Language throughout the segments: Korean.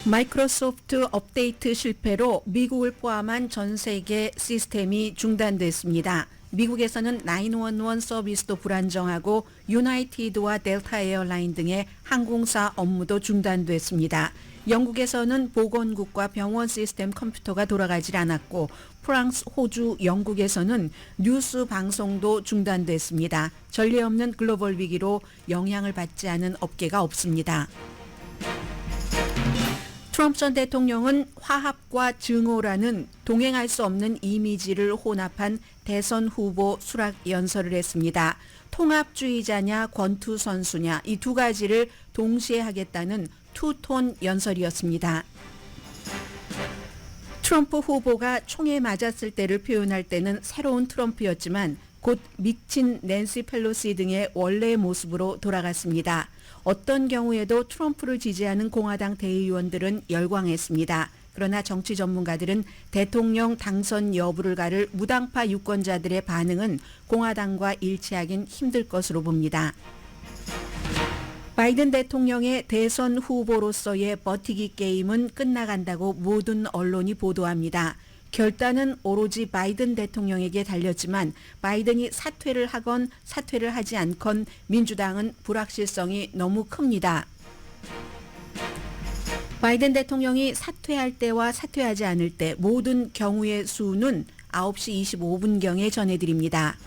마이크로소프트 업데이트 실패로 미국을 포함한 전 세계 시스템이 중단됐습니다. 미국에서는 911 서비스도 불안정하고 유나이티드와 델타 에어라인 등의 항공사 업무도 중단됐습니다. 영국에서는 보건국과 병원 시스템 컴퓨터가 돌아가질 않았고 프랑스, 호주, 영국에서는 뉴스 방송도 중단됐습니다. 전례 없는 글로벌 위기로 영향을 받지 않은 업계가 없습니다. 트럼프 전 대통령은 화합과 증오라는 동행할 수 없는 이미지를 혼합한 대선 후보 수락 연설을 했습니다. 통합주의자냐 권투 선수냐 이 두 가지를 동시에 하겠다는 투톤 연설이었습니다. 트럼프 후보가 총에 맞았을 때를 표현할 때는 새로운 트럼프였지만 곧 미친 낸시 펠로시 등의 원래의 모습으로 돌아갔습니다. 어떤 경우에도 트럼프를 지지하는 공화당 대의원들은 열광했습니다. 그러나 정치 전문가들은 대통령 당선 여부를 가를 무당파 유권자들의 반응은 공화당과 일치하긴 힘들 것으로 봅니다. 바이든 대통령의 대선 후보로서의 버티기 게임은 끝나간다고 모든 언론이 보도합니다. 결단은 오로지 바이든 대통령에게 달렸지만 바이든이 사퇴를 하건 사퇴를 하지 않건 민주당은 불확실성이 너무 큽니다. 바이든 대통령이 사퇴할 때와 사퇴하지 않을 때 모든 경우의 수는 9시 25분경에 전해드립니다.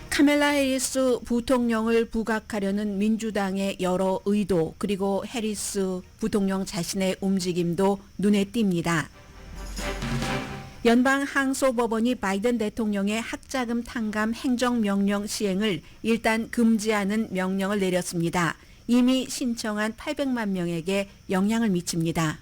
카멜라 해리스 부통령을 부각하려는 민주당의 여러 의도 그리고 해리스 부통령 자신의 움직임도 눈에 띕니다. 연방 항소법원이 바이든 대통령의 학자금 탕감 행정명령 시행을 일단 금지하는 명령을 내렸습니다. 이미 신청한 800만 명에게 영향을 미칩니다.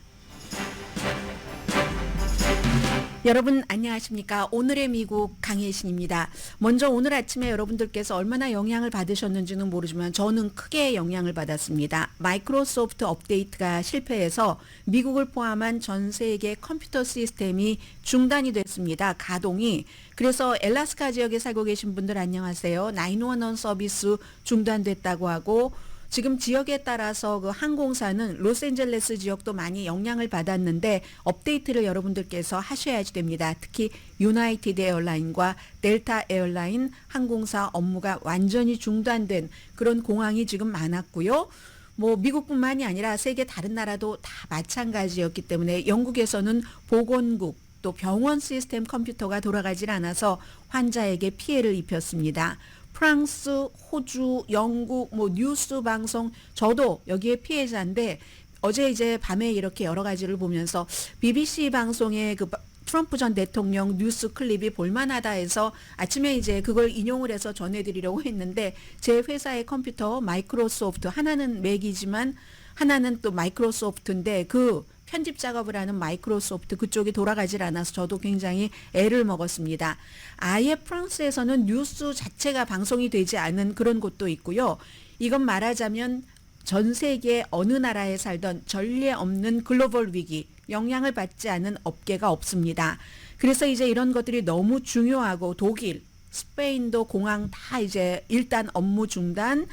여러분 안녕하십니까? 오늘의 미국 강혜신입니다. 먼저 오늘 아침에 여러분들께서 얼마나 영향을 받으셨는지는 모르지만 저는 크게 영향을 받았습니다. 마이크로소프트 업데이트가 실패해서 미국을 포함한 전 세계 컴퓨터 시스템이 중단이 됐습니다. 가동이. 그래서 엘라스카 지역에 살고 계신 분들 안녕하세요. 911 서비스 중단됐다고 하고 지금 지역에 따라서 그 항공사는 로스앤젤레스 지역도 많이 영향을 받았는데 업데이트를 여러분들께서 하셔야지 됩니다. 특히 유나이티드 에어라인과 델타 에어라인 항공사 업무가 완전히 중단된 그런 공항이 지금 많았고요. 미국뿐만이 아니라 세계 다른 나라도 다 마찬가지였기 때문에 영국에서는 보건국 또 병원 시스템 컴퓨터가 돌아가질 않아서 환자에게 피해를 입혔습니다. 프랑스, 호주, 영국, 뉴스 방송 저도 여기에 피해자인데 어제 이제 밤에 이렇게 여러 가지를 보면서 BBC 방송의 그 트럼프 전 대통령 뉴스 클립이 볼만하다 해서 아침에 이제 그걸 인용을 해서 전해드리려고 했는데 제 회사의 컴퓨터 마이크로소프트 하나는 맥이지만 하나는 또 마이크로소프트인데 그 편집 작업을 하는 마이크로소프트 그쪽이 돌아가질 않아서 저도 굉장히 애를 먹었습니다. 아예 프랑스에서는 뉴스 자체가 방송이 되지 않은 그런 곳도 있고요. 이건 말하자면 전 세계 어느 나라에 살던 전례 없는 글로벌 위기, 영향을 받지 않은 업계가 없습니다. 그래서 이제 이런 것들이 너무 중요하고 독일, 스페인도 공항 다 이제 일단 업무 중단,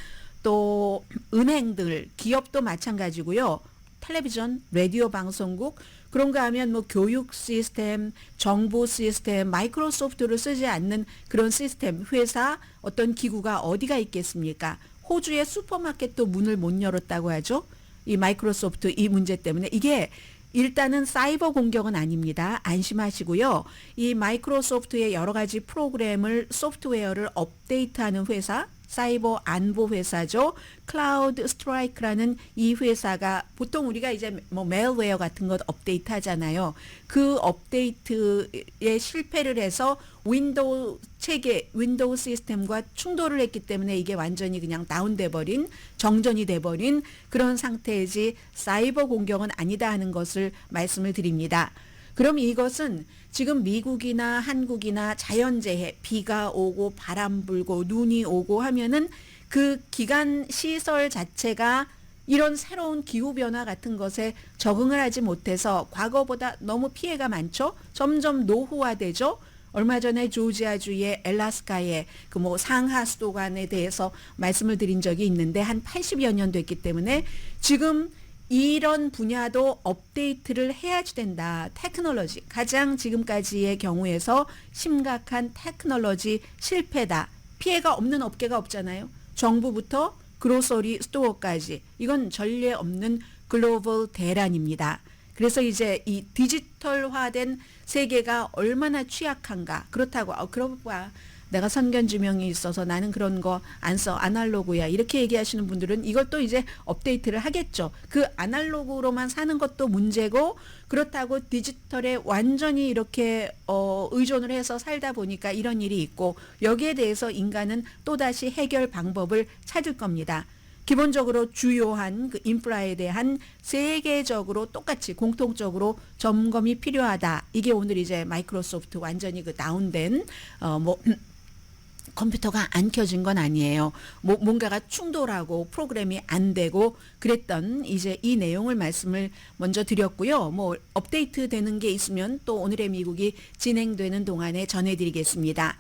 또 은행들, 기업도 마찬가지고요. 텔레비전, 라디오 방송국 그런가 하면 교육 시스템, 정보 시스템, 마이크로소프트를 쓰지 않는 그런 시스템, 회사, 어떤 기구가 어디가 있겠습니까? 호주의 슈퍼마켓도 문을 못 열었다고 하죠. 이 마이크로소프트 이 문제 때문에 이게 일단은 사이버 공격은 아닙니다. 안심하시고요. 이 마이크로소프트의 여러 가지 프로그램을 소프트웨어를 업데이트하는 회사 사이버 안보 회사죠. 클라우드 스트라이크라는 이 회사가 보통 우리가 이제 메일웨어 같은 것 업데이트 하잖아요. 그 업데이트에 실패를 해서 윈도우 체계, 윈도우 시스템과 충돌을 했기 때문에 이게 완전히 그냥 다운돼 버린, 정전이 돼 버린 그런 상태이지 사이버 공격은 아니다 하는 것을 말씀을 드립니다. 그럼 이것은 지금 미국이나 한국이나 자연재해, 비가 오고 바람 불고 눈이 오고 하면은 그 기관 시설 자체가 이런 새로운 기후변화 같은 것에 적응을 하지 못해서 과거보다 너무 피해가 많죠. 점점 노후화되죠. 얼마 전에 조지아주의 엘라스카의 그 상하수도관에 대해서 말씀을 드린 적이 있는데 한 80여 년 됐기 때문에 지금 이런 분야도 업데이트를 해야지 된다. 테크놀로지, 가장 지금까지의 경우에서 심각한 테크놀로지 실패다. 피해가 없는 업계가 없잖아요. 정부부터 그로서리 스토어까지 이건 전례 없는 글로벌 대란입니다. 그래서 이제 이 디지털화된 세계가 얼마나 취약한가. 그렇다고 그러고 봐. 내가 선견지명이 있어서 나는 그런 거 안 써. 아날로그야. 이렇게 얘기하시는 분들은 이것도 이제 업데이트를 하겠죠. 그 아날로그로만 사는 것도 문제고 그렇다고 디지털에 완전히 이렇게 의존을 해서 살다 보니까 이런 일이 있고 여기에 대해서 인간은 또다시 해결 방법을 찾을 겁니다. 기본적으로 주요한 그 인프라에 대한 세계적으로 똑같이 공통적으로 점검이 필요하다. 이게 오늘 이제 마이크로소프트 완전히 그 다운된 컴퓨터가 안 켜진 건 아니에요. 뭔가가 충돌하고 프로그램이 안 되고 그랬던 이제 이 내용을 말씀을 먼저 드렸고요. 업데이트 되는 게 있으면 또 오늘의 미국이 진행되는 동안에 전해드리겠습니다.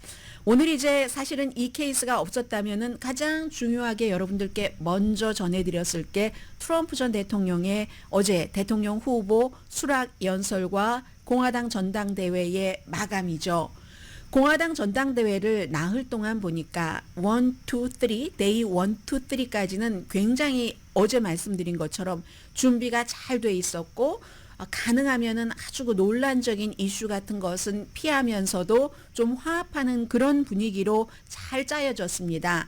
오늘 이제 사실은 이 케이스가 없었다면은 가장 중요하게 여러분들께 먼저 전해드렸을 게 트럼프 전 대통령의 어제 대통령 후보 수락 연설과 공화당 전당대회의 마감이죠. 공화당 전당대회를 나흘 동안 보니까 1, 2, 3, 데이 1, 2, 3까지는 굉장히 어제 말씀드린 것처럼 준비가 잘 돼 있었고 가능하면은 아주 논란적인 이슈 같은 것은 피하면서도 좀 화합하는 그런 분위기로 잘 짜여졌습니다.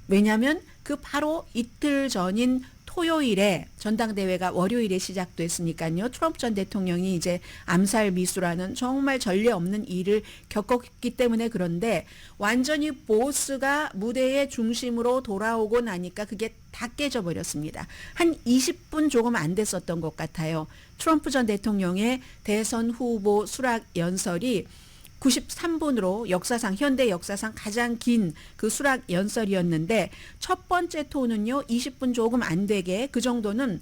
왜냐하면 그 바로 이틀 전인 토요일에 전당대회가 월요일에 시작됐으니까요. 트럼프 전 대통령이 이제 암살 미수라는 정말 전례 없는 일을 겪었기 때문에 그런데 완전히 보스가 무대의 중심으로 돌아오고 나니까 그게 다 깨져버렸습니다. 한 20분 조금 안 됐었던 것 같아요. 트럼프 전 대통령의 대선 후보 수락 연설이 93분으로 현대 역사상 가장 긴 그 수락 연설이었는데 첫 번째 토는요 20분 조금 안 되게 그 정도는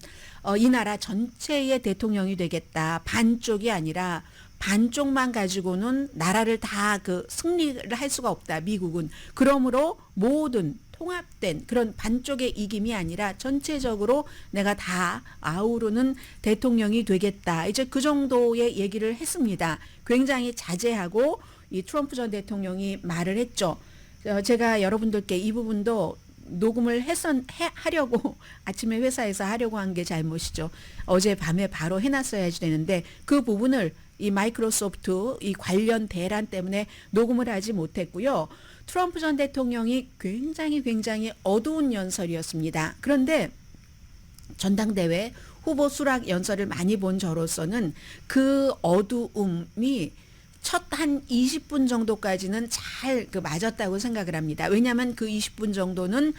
이 나라 전체의 대통령이 되겠다. 반쪽이 아니라 반쪽만 가지고는 나라를 다 그 승리를 할 수가 없다. 미국은. 그러므로 모든 통합된 그런 반쪽의 이김이 아니라 전체적으로 내가 다 아우르는 대통령이 되겠다. 이제 그 정도의 얘기를 했습니다. 굉장히 자제하고 이 트럼프 전 대통령이 말을 했죠. 제가 여러분들께 이 부분도 녹음을 하려고 아침에 회사에서 하려고 한 게 잘못이죠. 어제 밤에 바로 해놨어야지 되는데 그 부분을 이 마이크로소프트 이 관련 대란 때문에 녹음을 하지 못했고요. 트럼프 전 대통령이 굉장히 어두운 연설이었습니다. 그런데 전당대회 후보 수락 연설을 많이 본 저로서는 그 어두움이 첫 한 20분 정도까지는 잘 맞았다고 생각을 합니다. 왜냐하면 그 20분 정도는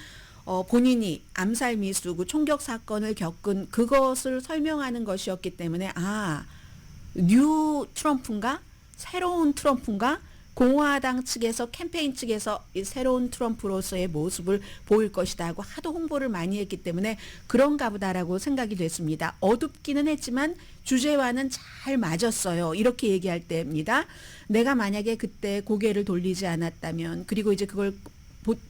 본인이 암살 미수고 총격 사건을 겪은 그것을 설명하는 것이었기 때문에 뉴 트럼프인가? 새로운 트럼프인가? 공화당 측에서 캠페인 측에서 이 새로운 트럼프로서의 모습을 보일 것이다 하고 하도 홍보를 많이 했기 때문에 그런가 보다라고 생각이 됐습니다. 어둡기는 했지만 주제와는 잘 맞았어요. 이렇게 얘기할 때입니다. 내가 만약에 그때 고개를 돌리지 않았다면 그리고 이제 그걸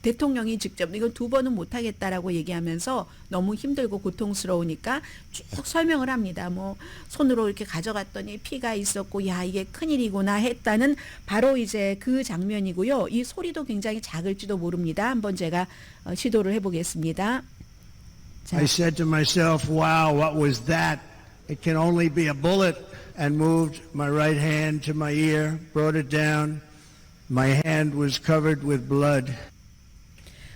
대통령이 직접 이건 2번은 못하겠다라고 얘기하면서 너무 힘들고 고통스러우니까 쭉 설명을 합니다. 손으로 이렇게 가져갔더니 피가 있었고 야 이게 큰일이구나 했다는 바로 이제 그 장면이고요. 이 소리도 굉장히 작을지도 모릅니다. 한번 제가 시도를 해보겠습니다. 자. I said to myself, wow, what was that? It can only be a bullet, and moved my right hand to my ear, brought it down. My hand was covered with blood.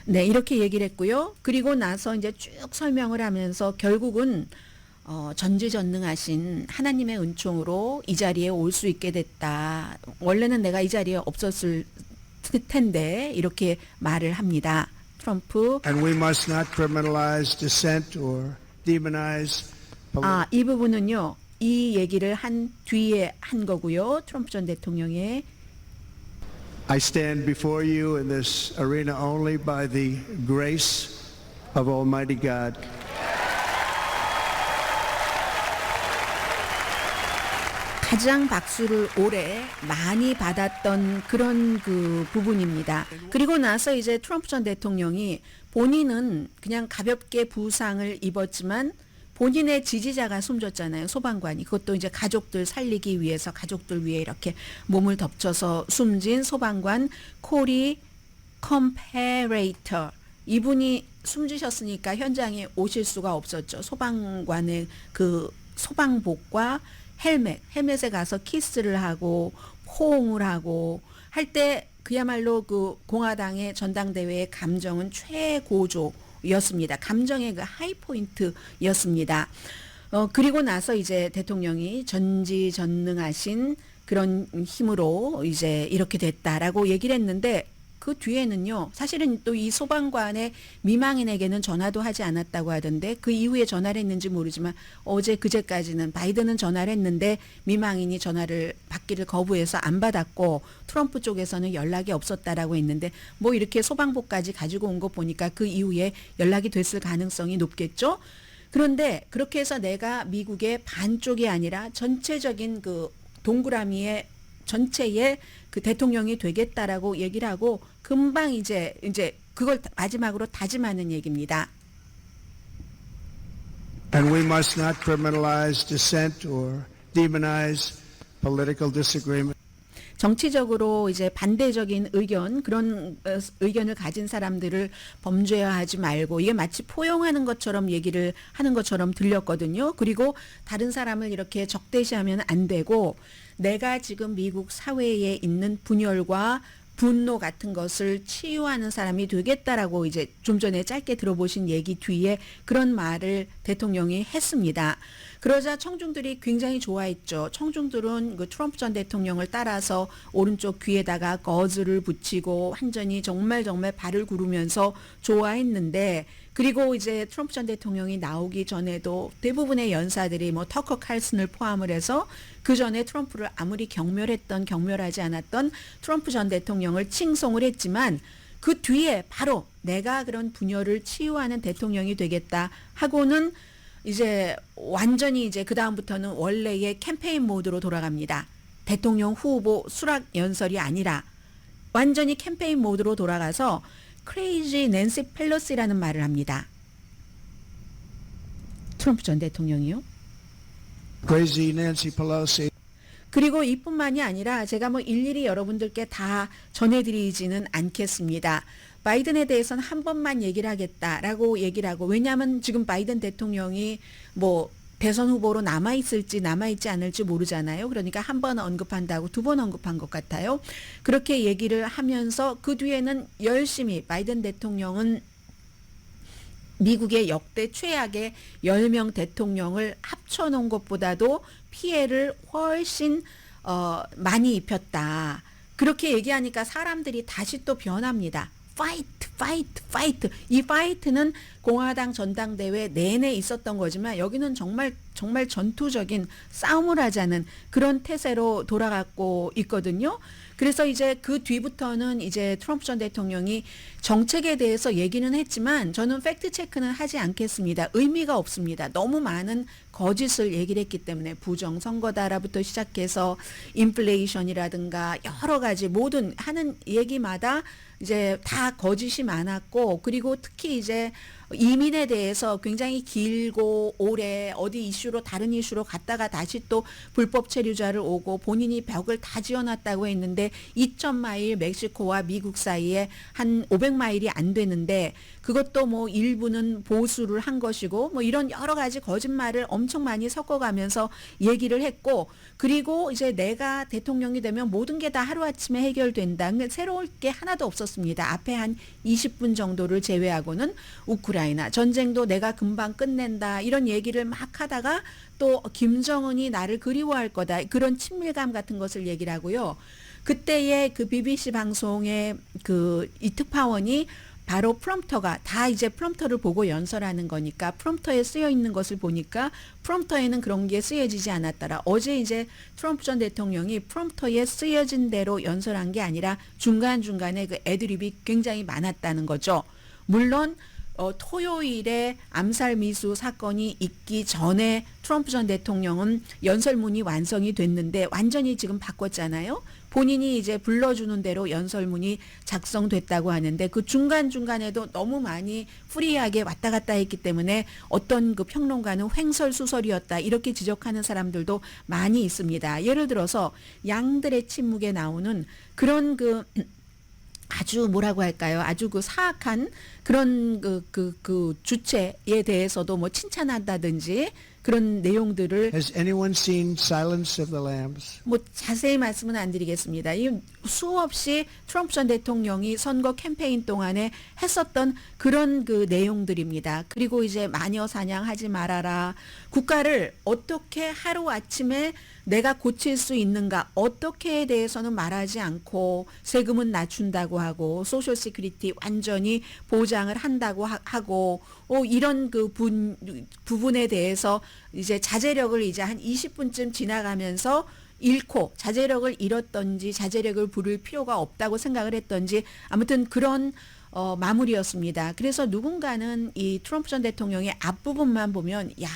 네, 이렇게 얘기를 했고요. 그리고 나서 이제 쭉 설명을 하면서 결국은 전지전능하신 하나님의 은총으로 이 자리에 올 수 있게 됐다. 원래는 내가 이 자리에 없었을 텐데 이렇게 말을 합니다. 트럼프. And we must not criminalize dissent or demonize. 이 부분은요. 이 얘기를 한 뒤에 한 거고요. 트럼프 전 대통령의 I stand before you in this arena only by the grace of Almighty God. 가장 박수를 올해 많이 받았던 그런 그 부분입니다. 그리고 나서 이제 트럼프 전 대통령이 본인은 그냥 가볍게 부상을 입었지만 본인의 지지자가 숨졌잖아요. 소방관이. 그것도 이제 가족들 살리기 위해서 가족들 위해 이렇게 몸을 덮쳐서 숨진 소방관 코리 컴페레이터. 이분이 숨지셨으니까 현장에 오실 수가 없었죠. 소방관의 그 소방복과 헬멧에 가서 키스를 하고 호응을 하고 할 때 그야말로 그 공화당의 전당대회의 감정은 최고조였습니다. 감정의 그 하이포인트였습니다. 그리고 나서 이제 대통령이 전지전능하신 그런 힘으로 이제 이렇게 됐다라고 얘기를 했는데 그 뒤에는요, 사실은 또 이 소방관의 미망인에게는 전화도 하지 않았다고 하던데 그 이후에 전화를 했는지 모르지만 어제 그제까지는 바이든은 전화를 했는데 미망인이 전화를 받기를 거부해서 안 받았고 트럼프 쪽에서는 연락이 없었다라고 했는데 뭐 이렇게 소방복까지 가지고 온 거 보니까 그 이후에 연락이 됐을 가능성이 높겠죠. 그런데 그렇게 해서 내가 미국의 반쪽이 아니라 전체적인 그 동그라미의 전체의 그 대통령이 되겠다라고 얘기를 하고 금방 이제 그걸 마지막으로 다짐하는 얘기입니다. And we must not criminalize dissent or demonize political disagreement. 정치적으로 이제 반대적인 의견, 그런 의견을 가진 사람들을 범죄화하지 말고 이게 마치 포용하는 것처럼 얘기를 하는 것처럼 들렸거든요. 그리고 다른 사람을 이렇게 적대시하면 안 되고 내가 지금 미국 사회에 있는 분열과 분노 같은 것을 치유하는 사람이 되겠다라고 이제 좀 전에 짧게 들어보신 얘기 뒤에 그런 말을 대통령이 했습니다. 그러자 청중들이 굉장히 좋아했죠. 청중들은 그 트럼프 전 대통령을 따라서 오른쪽 귀에다가 거즈를 붙이고 완전히 정말 발을 구르면서 좋아했는데 그리고 이제 트럼프 전 대통령이 나오기 전에도 대부분의 연사들이 뭐 터커 칼슨을 포함을 해서 그 전에 트럼프를 아무리 경멸하지 않았던 트럼프 전 대통령을 칭송을 했지만 그 뒤에 바로 내가 그런 분열을 치유하는 대통령이 되겠다 하고는 이제 완전히 이제 그 다음부터는 원래의 캠페인 모드로 돌아갑니다. 대통령 후보 수락 연설이 아니라 완전히 캠페인 모드로 돌아가서 크레이지 낸시 펠로시라는 말을 합니다. 트럼프 전 대통령이요. Crazy Nancy Pelosi. 그리고 이뿐만이 아니라 제가 뭐 일일이 여러분들께 다 전해드리지는 않겠습니다. 바이든에 대해서는 한 번만 얘기를 하겠다라고 얘기를 하고 왜냐하면 지금 바이든 대통령이 뭐 대선 후보로 남아있을지 남아있지 않을지 모르잖아요. 그러니까 한 번 언급한다고 두 번 언급한 것 같아요. 그렇게 얘기를 하면서 그 뒤에는 열심히 바이든 대통령은 미국의 역대 최악의 10명 대통령을 합쳐놓은 것보다도 피해를 훨씬 많이 입혔다. 그렇게 얘기하니까 사람들이 다시 또 변합니다. 파이트. 이 파이트는 공화당 전당대회 내내 있었던 거지만 여기는 정말 전투적인 싸움을 하자는 그런 태세로 돌아가고 있거든요. 그래서 이제 그 뒤부터는 이제 트럼프 전 대통령이 정책에 대해서 얘기는 했지만 저는 팩트 체크는 하지 않겠습니다. 의미가 없습니다. 너무 많은 거짓을 얘기를 했기 때문에 부정선거다라부터 시작해서 인플레이션이라든가 여러 가지 모든 하는 얘기마다 이제 다 거짓이 많았고 그리고 특히 이제 이민에 대해서 굉장히 길고 오래 어디 이슈로 다른 이슈로 갔다가 다시 또 불법 체류자를 오고 본인이 벽을 다 지어놨다고 했는데 2,000마일 멕시코와 미국 사이에 한 500마일이 안 되는데 그것도 뭐 일부는 보수를 한 것이고 뭐 이런 여러 가지 거짓말을 엄청 많이 섞어가면서 얘기를 했고 그리고 이제 내가 대통령이 되면 모든 게 다 하루아침에 해결된다. 근데 새로울 게 하나도 없었습니다. 앞에 한 20분 정도를 제외하고는 우크라이나 전쟁도 내가 금방 끝낸다. 이런 얘기를 막 하다가 또 김정은이 나를 그리워할 거다. 그런 친밀감 같은 것을 얘기를 하고요. 그때의 그 BBC 방송의 그 이 특파원이 바로 프롬프터가 다 이제 프롬프터를 보고 연설하는 거니까 프롬프터에 쓰여 있는 것을 보니까 프롬프터에는 그런 게 쓰여지지 않았더라. 어제 이제 트럼프 전 대통령이 프롬프터에 쓰여진 대로 연설한 게 아니라 중간중간에 그 애드립이 굉장히 많았다는 거죠. 물론 토요일에 암살 미수 사건이 있기 전에 트럼프 전 대통령은 연설문이 완성이 됐는데 완전히 지금 바꿨잖아요. 본인이 이제 불러주는 대로 연설문이 작성됐다고 하는데 그 중간중간에도 너무 많이 프리하게 왔다 갔다 했기 때문에 어떤 그 평론가는 횡설수설이었다 이렇게 지적하는 사람들도 많이 있습니다. 예를 들어서 양들의 침묵에 나오는 그런 그 아주 뭐라고 할까요? 아주 그 사악한 그런 그 주체에 대해서도 뭐 칭찬한다든지 그런 내용들을 Has anyone seen Silence of the Lambs? 뭐 자세히 말씀은 안 드리겠습니다. 이 수없이 트럼프 전 대통령이 선거 캠페인 동안에 했었던 그런 그 내용들입니다. 그리고 이제 마녀 사냥하지 말아라. 국가를 어떻게 하루아침에 내가 고칠 수 있는가 어떻게에 대해서는 말하지 않고 세금은 낮춘다고 하고 소셜 시큐리티 완전히 보장을 한다고 하고 이런 그 부분에 대해서 이제 자제력을 이제 한 20분쯤 지나가면서 잃고 자제력을 잃었던지 자제력을 부릴 필요가 없다고 생각을 했던지 아무튼 그런 마무리였습니다. 그래서 누군가는 이 트럼프 전 대통령의 앞부분만 보면 야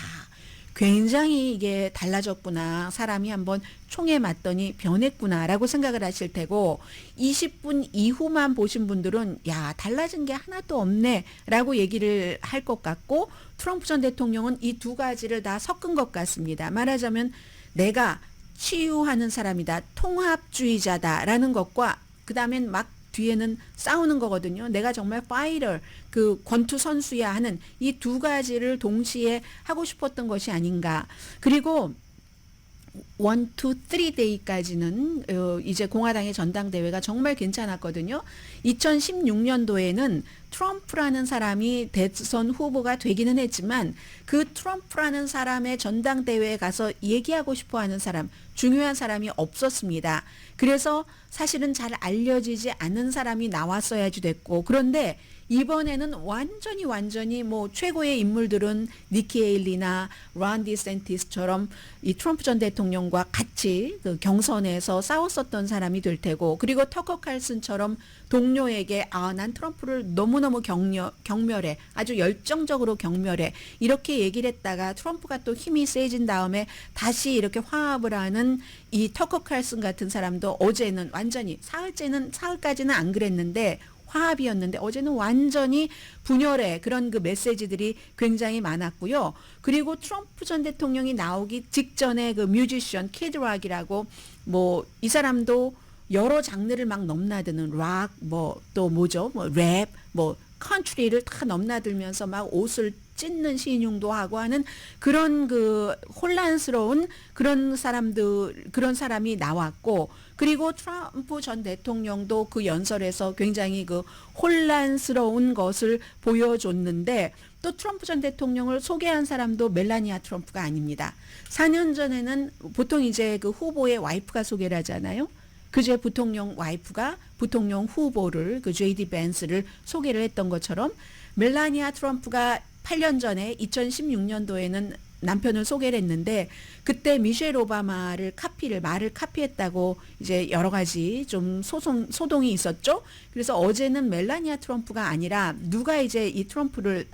굉장히 이게 달라졌구나. 사람이 한번 총에 맞더니 변했구나라고 생각을 하실 테고 20분 이후만 보신 분들은 야 달라진 게 하나도 없네라고 얘기를 할 것 같고 트럼프 전 대통령은 이 두 가지를 다 섞은 것 같습니다. 말하자면 내가 치유하는 사람이다. 통합주의자다라는 것과 그 다음엔 막 뒤에는 싸우는 거거든요. 내가 정말 파이터, 그 권투 선수야 하는 이 두 가지를 동시에 하고 싶었던 것이 아닌가. 그리고 1, 2, 3데이까지는 이제 공화당의 전당대회가 정말 괜찮았거든요. 2016년도에는 트럼프라는 사람이 대선 후보가 되기는 했지만 그 트럼프라는 사람의 전당대회에 가서 얘기하고 싶어하는 사람, 중요한 사람이 없었습니다. 그래서 사실은 잘 알려지지 않은 사람이 나왔어야지 됐고 그런데 이번에는 완전히 뭐 최고의 인물들은 니키 에일리나 론 디센티스처럼 이 트럼프 전 대통령과 같이 그 경선에서 싸웠었던 사람이 될 테고 그리고 터커 칼슨처럼 동료에게 난 트럼프를 너무너무 경멸해 아주 열정적으로 경멸해 이렇게 얘기를 했다가 트럼프가 또 힘이 세진 다음에 다시 이렇게 화합을 하는 이 터커 칼슨 같은 사람도 어제는 완전히 사흘까지는 안 그랬는데 화합이었는데 어제는 완전히 분열의 그런 그 메시지들이 굉장히 많았고요. 그리고 트럼프 전 대통령이 나오기 직전에 그 뮤지션 키드락이라고 뭐 이 사람도 여러 장르를 막 넘나드는 락 뭐 또 뭐죠? 뭐 랩, 뭐 컨트리를 다 넘나들면서 막 옷을 찢는 신용도 하고 하는 그런 그 혼란스러운 그런 사람이 나왔고 그리고 트럼프 전 대통령도 그 연설에서 굉장히 그 혼란스러운 것을 보여줬는데 또 트럼프 전 대통령을 소개한 사람도 멜라니아 트럼프가 아닙니다. 4년 전에는 보통 이제 그 후보의 와이프가 소개를 하잖아요. 그제 부통령 와이프가 부통령 후보를 그 JD 벤스를 소개를 했던 것처럼 멜라니아 트럼프가 8년 전에 2016년도에는 남편을 소개를 했는데 그때 미셸 오바마를 말을 카피했다고 이제 여러 가지 좀 소동이 있었죠. 그래서 어제는 멜라니아 트럼프가 아니라 누가 이제 이 트럼프를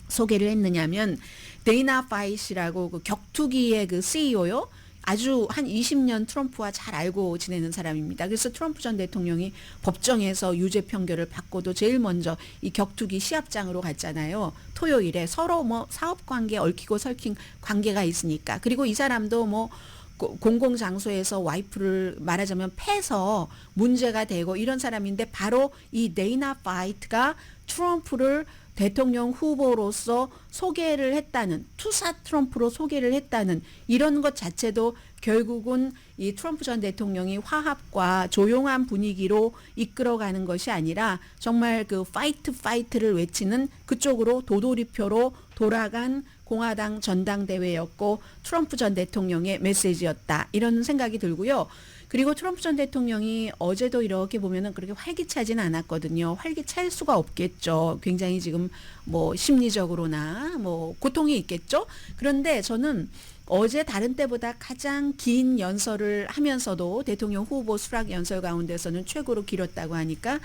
소개를 했느냐면 데이나 파이시라고 그 격투기의 그 CEO요. 아주 한 20년 트럼프와 잘 알고 지내는 사람입니다. 그래서 트럼프 전 대통령이 법정에서 유죄 판결을 받고도 제일 먼저 이 격투기 시합장으로 갔잖아요. 토요일에 서로 뭐 사업관계 얽히고 설킨 관계가 있으니까. 그리고 이 사람도 뭐 공공장소에서 와이프를 말하자면 패서 문제가 되고 이런 사람인데 바로 이 데이나 파이트가 트럼프를 대통령 후보로서 소개를 했다는 투사 트럼프로 소개를 했다는 이런 것 자체도 결국은 이 트럼프 전 대통령이 화합과 조용한 분위기로 이끌어가는 것이 아니라 정말 그 파이트를 외치는 그쪽으로 도돌이표로 돌아간 공화당 전당대회였고 트럼프 전 대통령의 메시지였다 이런 생각이 들고요. 그리고 트럼프 전 대통령이 어제도 이렇게 보면은 그렇게 활기차지는 않았거든요. 활기찰 수가 없겠죠. 굉장히 지금 뭐 심리적으로나 뭐 고통이 있겠죠. 그런데 저는 어제 다른 때보다 가장 긴 연설을 하면서도 대통령 후보 수락 연설 가운데서는 최고로 길었다고 하니까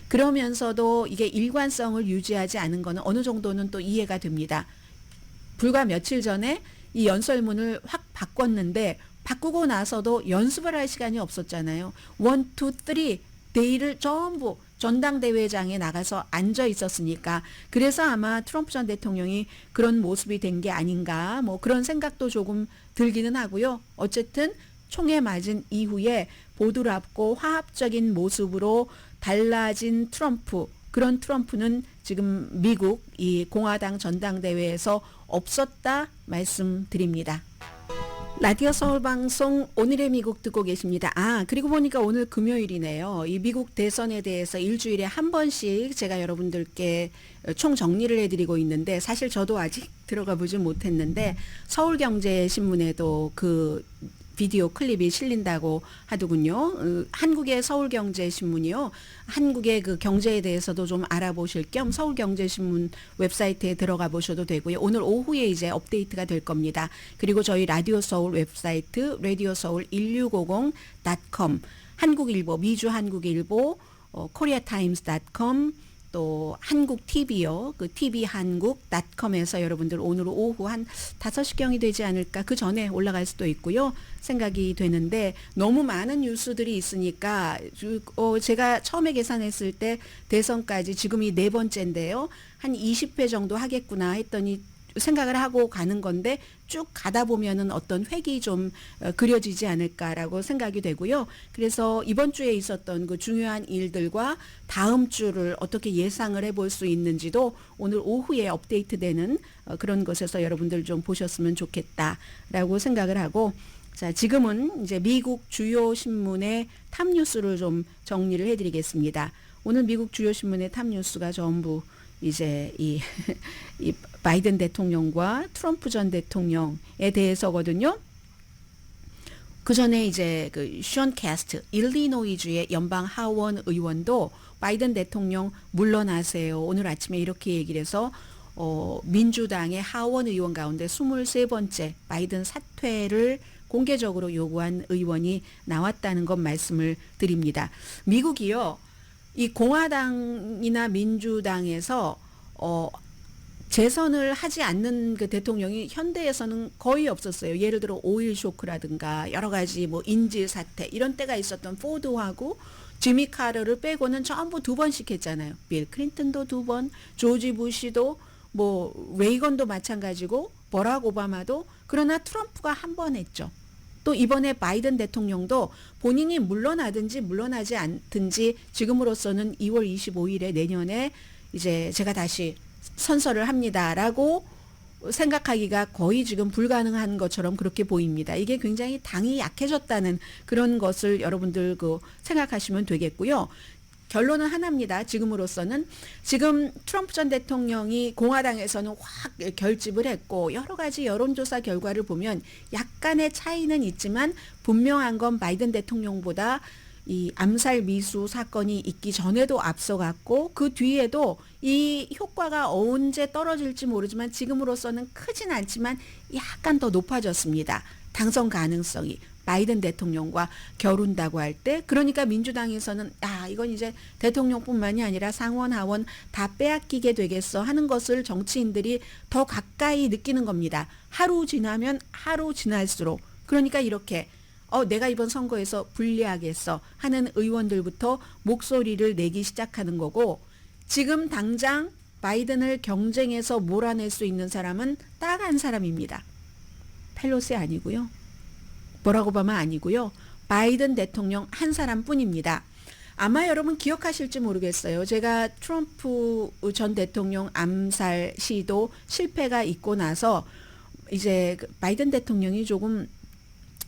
그러면서도 이게 일관성을 유지하지 않은 거는 어느 정도는 또 이해가 됩니다. 불과 며칠 전에 이 연설문을 확 바꿨는데 바꾸고 나서도 연습을 할 시간이 없었잖아요. 1, 2, 3 데이를 전부 전당대회장에 나가서 앉아 있었으니까 그래서 아마 트럼프 전 대통령이 그런 모습이 된 게 아닌가 뭐 그런 생각도 조금 들기는 하고요. 어쨌든 총에 맞은 이후에 보드랍고 화합적인 모습으로 달라진 트럼프, 그런 트럼프는 지금 미국 이 공화당 전당대회에서 없었다 말씀드립니다. 라디오 서울 방송 오늘의 미국 듣고 계십니다. 그리고 보니까 오늘 금요일이네요. 이 미국 대선에 대해서 일주일에 한 번씩 제가 여러분들께 총 정리를 해드리고 있는데 사실 저도 아직 들어가 보지 못했는데 서울경제신문에도 그 비디오 클립이 실린다고 하더군요. 한국의 서울경제신문이요. 한국의 그 경제에 대해서도 좀 알아보실 겸 서울경제신문 웹사이트에 들어가 보셔도 되고요. 오늘 오후에 이제 업데이트가 될 겁니다. 그리고 저희 라디오 서울 웹사이트 radioseoul1650.com 한국일보, 미주 한국일보, koreatimes.com 또 한국 TV요. 그 tv한국.com에서 여러분들 오늘 오후 한 5시경이 되지 않을까 그 전에 올라갈 수도 있고요. 생각이 되는데 너무 많은 뉴스들이 있으니까 제가 처음에 계산했을 때 대선까지 지금이 4번째인데요. 한 20회 정도 하겠구나 했더니 생각을 하고 가는 건데 쭉 가다 보면은 어떤 획이 좀 그려지지 않을까라고 생각이 되고요. 그래서 이번 주에 있었던 그 중요한 일들과 다음 주를 어떻게 예상을 해볼 수 있는지도 오늘 오후에 업데이트되는 그런 것에서 여러분들 좀 보셨으면 좋겠다라고 생각을 하고 자, 지금은 이제 미국 주요 신문의 탑뉴스를 좀 정리를 해드리겠습니다. 오늘 미국 주요 신문의 탑뉴스가 전부 이제 이 바이든 대통령과 트럼프 전 대통령에 대해서거든요. 그 전에 이제 그 션 캐스트 일리노이주의 연방 하원 의원도 바이든 대통령 물러나세요. 오늘 아침에 이렇게 얘기를 해서 민주당의 하원 의원 가운데 23번째 바이든 사퇴를 공개적으로 요구한 의원이 나왔다는 것 말씀을 드립니다. 미국이요. 이 공화당이나 민주당에서 재선을 하지 않는 그 대통령이 현대에서는 거의 없었어요. 예를 들어 오일 쇼크라든가 여러 가지 뭐 인질 사태 이런 때가 있었던 포드하고 지미 카터를 빼고는 전부 2번씩 했잖아요. 빌 클린턴도 2번, 조지 부시도 뭐 레이건도 마찬가지고 버락 오바마도 그러나 트럼프가 한 번 했죠. 또 이번에 바이든 대통령도 본인이 물러나든지 물러나지 않든지 지금으로서는 2월 25일에 내년에 이제 제가 다시 선서를 합니다라고 생각하기가 거의 지금 불가능한 것처럼 그렇게 보입니다. 이게 굉장히 당이 약해졌다는 그런 것을 여러분들 생각하시면 되겠고요. 결론은 하나입니다. 지금으로서는 지금 트럼프 전 대통령이 공화당에서는 확 결집을 했고 여러 가지 여론조사 결과를 보면 약간의 차이는 있지만 분명한 건 바이든 대통령보다 이 암살 미수 사건이 있기 전에도 앞서갔고 그 뒤에도 이 효과가 언제 떨어질지 모르지만 지금으로서는 크진 않지만 약간 더 높아졌습니다. 당선 가능성이. 바이든 대통령과 겨룬다고 할 때 그러니까 민주당에서는 이건 이제 대통령뿐만이 아니라 상원 하원 다 빼앗기게 되겠어 하는 것을 정치인들이 더 가까이 느끼는 겁니다. 하루 지나면 하루 지날수록 그러니까 이렇게 내가 이번 선거에서 불리하겠어 하는 의원들부터 목소리를 내기 시작하는 거고 지금 당장 바이든을 경쟁에서 몰아낼 수 있는 사람은 딱 한 사람입니다. 펠로시 아니고요. 버락 오바마 아니고요. 바이든 대통령 한 사람뿐입니다. 아마 여러분 기억하실지 모르겠어요. 제가 트럼프 전 대통령 암살 시도 실패가 있고 나서 이제 바이든 대통령이 조금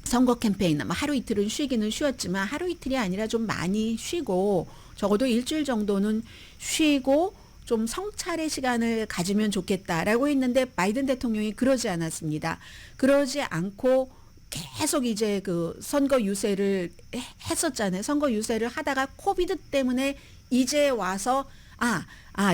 선거 캠페인 하루 이틀은 쉬기는 쉬었지만 하루 이틀이 아니라 좀 많이 쉬고 적어도 일주일 정도는 쉬고 좀 성찰의 시간을 가지면 좋겠다라고 했는데 바이든 대통령이 그러지 않았습니다. 그러지 않고 계속 이제 그 선거 유세를 했었잖아요. 선거 유세를 하다가 코비드 때문에 이제 와서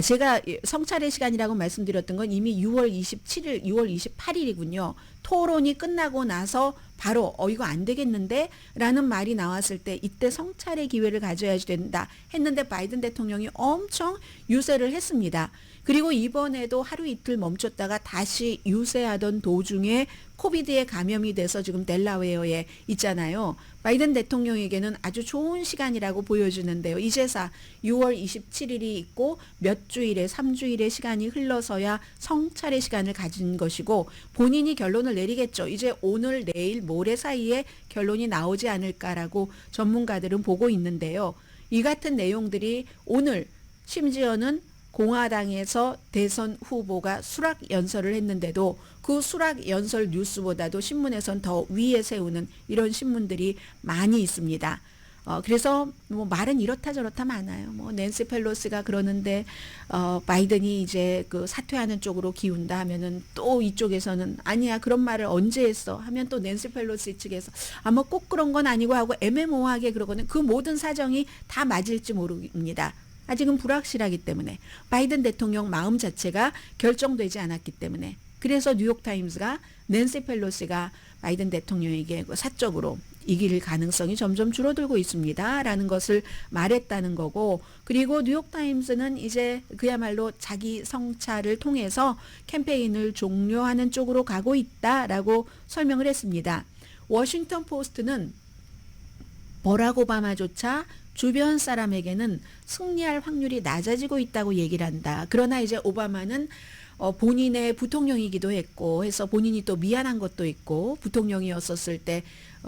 제가 성찰의 시간이라고 말씀드렸던 건 이미 6월 27일, 6월 28일이군요. 토론이 끝나고 나서 바로 이거 안 되겠는데? 라는 말이 나왔을 때 이때 성찰의 기회를 가져야 된다 했는데 바이든 대통령이 엄청 유세를 했습니다. 그리고 이번에도 하루 이틀 멈췄다가 다시 유세하던 도중에 코비드에 감염이 돼서 지금 델라웨어에 있잖아요. 바이든 대통령에게는 아주 좋은 시간이라고 보여주는데요. 이제사 6월 27일이 있고 몇 주일에 3주일의 시간이 흘러서야 성찰의 시간을 가진 것이고 본인이 결론을 내리겠죠. 이제 오늘 내일 모레 사이에 결론이 나오지 않을까라고 전문가들은 보고 있는데요. 이 같은 내용들이 오늘 심지어는 공화당에서 대선 후보가 수락 연설을 했는데도 그 수락 연설 뉴스보다도 신문에선 더 위에 세우는 이런 신문들이 많이 있습니다. 그래서 뭐 말은 이렇다 저렇다 많아요. 뭐 낸시 펠로시가 그러는데 바이든이 이제 그 사퇴하는 쪽으로 기운다 하면은 또 이쪽에서는 아니야 그런 말을 언제 했어 하면 또 낸시 펠로시 측에서 뭐 꼭 그런 건 아니고 하고 애매모호하게 그러거든. 그 모든 사정이 다 맞을지 모릅니다. 아직은 불확실하기 때문에 바이든 대통령 마음 자체가 결정되지 않았기 때문에 그래서 뉴욕타임스가 낸시 펠로시가 바이든 대통령에게 사적으로 이길 가능성이 점점 줄어들고 있습니다. 라는 것을 말했다는 거고 그리고 뉴욕타임스는 이제 그야말로 자기 성찰을 통해서 캠페인을 종료하는 쪽으로 가고 있다라고 설명을 했습니다. 워싱턴 포스트는 버락 오바마조차 주변 사람에게는 승리할 확률이 낮아지고 있다고 얘기를 한다. 그러나 이제 오바마는 본인의 부통령이기도 했고 해서 본인이 또 미안한 것도 있고 부통령이었었을 때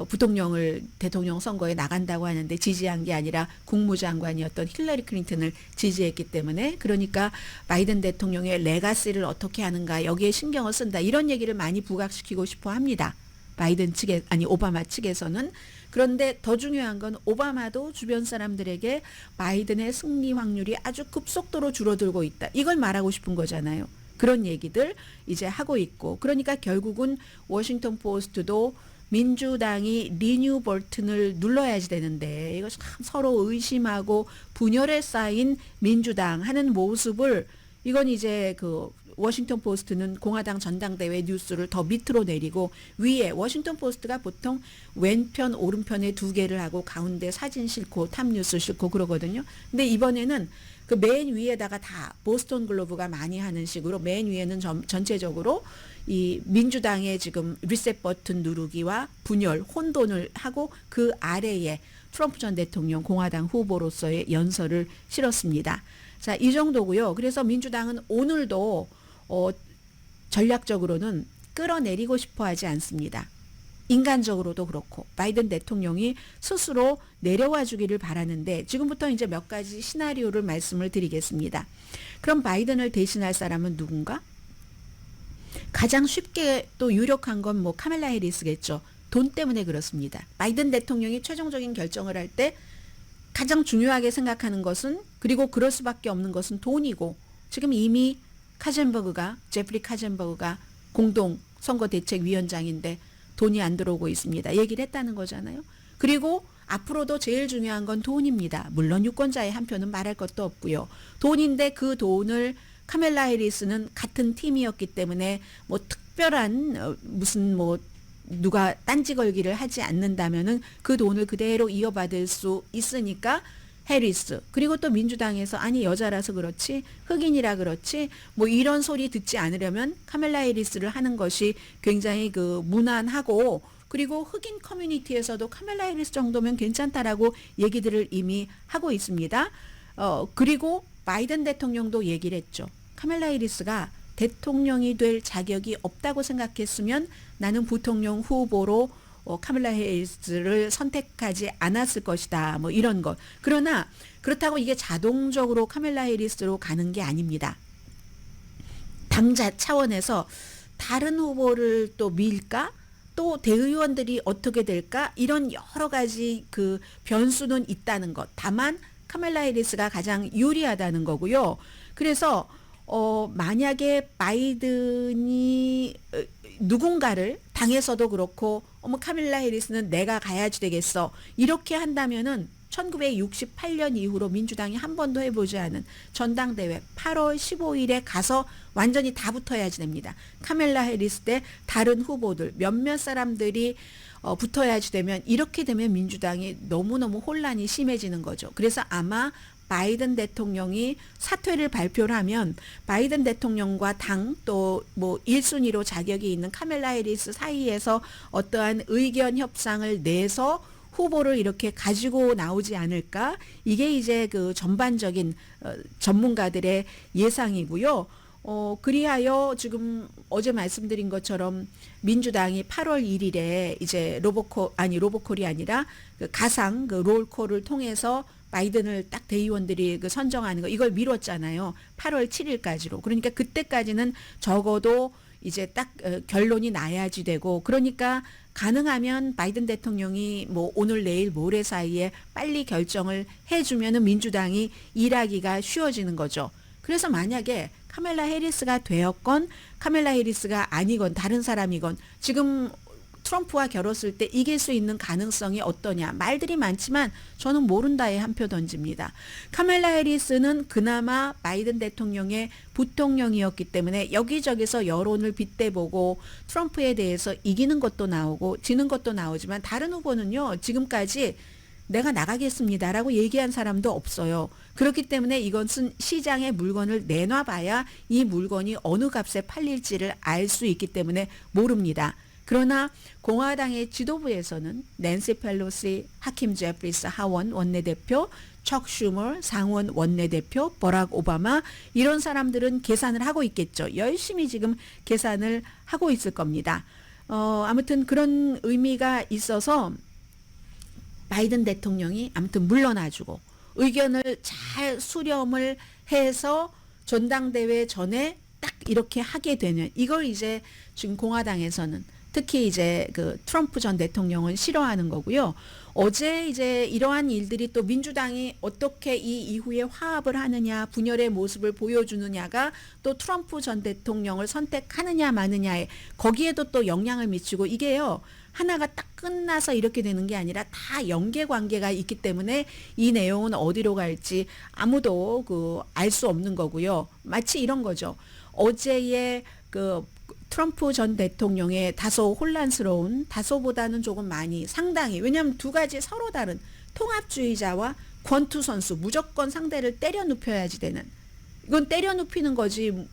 부통령을 대통령 선거에 나간다고 하는데 지지한 게 아니라 국무장관이었던 힐러리 클린턴을 지지했기 때문에 그러니까 바이든 대통령의 레가시를 어떻게 하는가 여기에 신경을 쓴다. 이런 얘기를 많이 부각시키고 싶어 합니다. 바이든 측에 오바마 측에서는. 그런데 더 중요한 건 오바마도 주변 사람들에게 바이든의 승리 확률이 아주 급속도로 줄어들고 있다. 이걸 말하고 싶은 거잖아요. 그런 얘기들 이제 하고 있고 그러니까 결국은 워싱턴 포스트도 민주당이 리뉴 버튼을 눌러야지 되는데 이거 참 서로 의심하고 분열에 쌓인 민주당 하는 모습을 이건 이제 그 워싱턴 포스트는 공화당 전당대회 뉴스를 더 밑으로 내리고 위에 워싱턴 포스트가 보통 왼편 오른편에 두 개를 하고 가운데 사진 싣고 탑뉴스 싣고 그러거든요. 근데 이번에는 그 맨 위에다가 다 보스턴 글로브가 많이 하는 식으로 맨 위에는 전체적으로 이 민주당의 지금 리셋 버튼 누르기와 분열 혼돈을 하고 그 아래에 트럼프 전 대통령 공화당 후보로서의 연설을 실었습니다. 자, 이 정도고요. 그래서 민주당은 오늘도 전략적으로는 끌어내리고 싶어 하지 않습니다. 인간적으로도 그렇고 바이든 대통령이 스스로 내려와 주기를 바라는데 지금부터 이제 몇 가지 시나리오를 말씀을 드리겠습니다. 그럼 바이든을 대신할 사람은 누군가? 가장 쉽게 또 유력한 건 뭐 카멜라 해리스겠죠. 돈 때문에 그렇습니다. 바이든 대통령이 최종적인 결정을 할 때 가장 중요하게 생각하는 것은 그리고 그럴 수밖에 없는 것은 돈이고 지금 이미 제프리 카젠버그가 공동 선거대책위원장인데 돈이 안 들어오고 있습니다. 얘기를 했다는 거잖아요. 그리고 앞으로도 제일 중요한 건 돈입니다. 물론 유권자의 한 표는 말할 것도 없고요. 돈인데 그 돈을 카멜라 해리스는 같은 팀이었기 때문에 뭐 특별한 무슨 뭐 누가 딴지 걸기를 하지 않는다면은 그 돈을 그대로 이어받을 수 있으니까 해리스 그리고 또 민주당에서 아니 여자라서 그렇지 흑인이라 그렇지 뭐 이런 소리 듣지 않으려면 카멜라 해리스를 하는 것이 굉장히 그 무난하고 그리고 흑인 커뮤니티에서도 카멜라 해리스 정도면 괜찮다라고 얘기들을 이미 하고 있습니다. 그리고 바이든 대통령도 얘기를 했죠. 카멜라 해리스가 대통령이 될 자격이 없다고 생각했으면 나는 부통령 후보로 카멜라 해리스를 선택하지 않았을 것이다. 뭐 이런 것. 그러나 그렇다고 이게 자동적으로 카멜라 해리스로 가는 게 아닙니다. 당자 차원에서 다른 후보를 또 밀까? 또 대의원들이 어떻게 될까? 이런 여러 가지 그 변수는 있다는 것. 다만 카멜라 해리스가 가장 유리하다는 거고요. 그래서 만약에 바이든이 누군가를 당에서도 그렇고 카멜라 해리스는 내가 가야지 되겠어. 이렇게 한다면은 1968년 이후로 민주당이 한 번도 해보지 않은 전당대회 8월 15일에 가서 완전히 다 붙어야지 됩니다. 카멜라 해리스 대 다른 후보들 몇몇 사람들이 붙어야지 되면, 이렇게 되면 민주당이 너무너무 혼란이 심해지는 거죠. 그래서 아마 바이든 대통령이 사퇴를 발표를 하면 바이든 대통령과 당 또 뭐 1순위로 자격이 있는 카멜라 해리스 사이에서 어떠한 의견 협상을 내서 후보를 이렇게 가지고 나오지 않을까? 이게 이제 그 전반적인 전문가들의 예상이고요. 그리하여 지금 어제 말씀드린 것처럼 민주당이 8월 1일에 이제 로보콜이 아니라 그 가상 그 롤콜을 통해서 바이든을 딱 대의원들이 그 선정하는 거, 이걸 미뤘잖아요. 8월 7일까지로. 그러니까 그때까지는 적어도 이제 딱 결론이 나야지 되고, 그러니까 가능하면 바이든 대통령이 뭐 오늘 내일 모레 사이에 빨리 결정을 해주면은 민주당이 일하기가 쉬워지는 거죠. 그래서 만약에 카멜라 해리스가 되었건 카멜라 해리스가 아니건 다른 사람이건 지금 트럼프와 겨뤘을 때 이길 수 있는 가능성이 어떠냐, 말들이 많지만 저는 모른다에 한 표 던집니다. 카멜라 해리스는 그나마 바이든 대통령의 부통령이었기 때문에 여기저기서 여론을 빗대보고 트럼프에 대해서 이기는 것도 나오고 지는 것도 나오지만, 다른 후보는요 지금까지 내가 나가겠습니다라고 얘기한 사람도 없어요. 그렇기 때문에 이것은 시장에 물건을 내놔봐야 이 물건이 어느 값에 팔릴지를 알 수 있기 때문에 모릅니다. 그러나 공화당의 지도부에서는 낸시 펠로시, 하킴 제프리스 하원 원내대표, 척 슈머 상원 원내대표, 버락 오바마, 이런 사람들은 계산을 하고 있겠죠. 열심히 지금 계산을 하고 있을 겁니다. 아무튼 그런 의미가 있어서 바이든 대통령이 아무튼 물러나주고 의견을 잘 수렴을 해서 전당대회 전에 딱 이렇게 하게 되는, 이걸 이제 지금 공화당에서는 특히 이제 그 트럼프 전 대통령은 싫어하는 거고요. 어제 이제 이러한 일들이 또 민주당이 어떻게 이 이후에 화합을 하느냐, 분열의 모습을 보여주느냐가 또 트럼프 전 대통령을 선택하느냐 마느냐에 거기에도 또 영향을 미치고, 이게요 하나가 딱 끝나서 이렇게 되는 게 아니라 다 연계관계가 있기 때문에 이 내용은 어디로 갈지 아무도 그 알 수 없는 거고요. 마치 이런 거죠. 어제의 그 트럼프 전 대통령의 다소 혼란스러운, 다소보다는 조금 많이 상당히, 왜냐하면 두 가지 서로 다른 통합주의자와 권투 선수, 무조건 상대를 때려 눕혀야지 되는, 이건 때려 눕히는 거지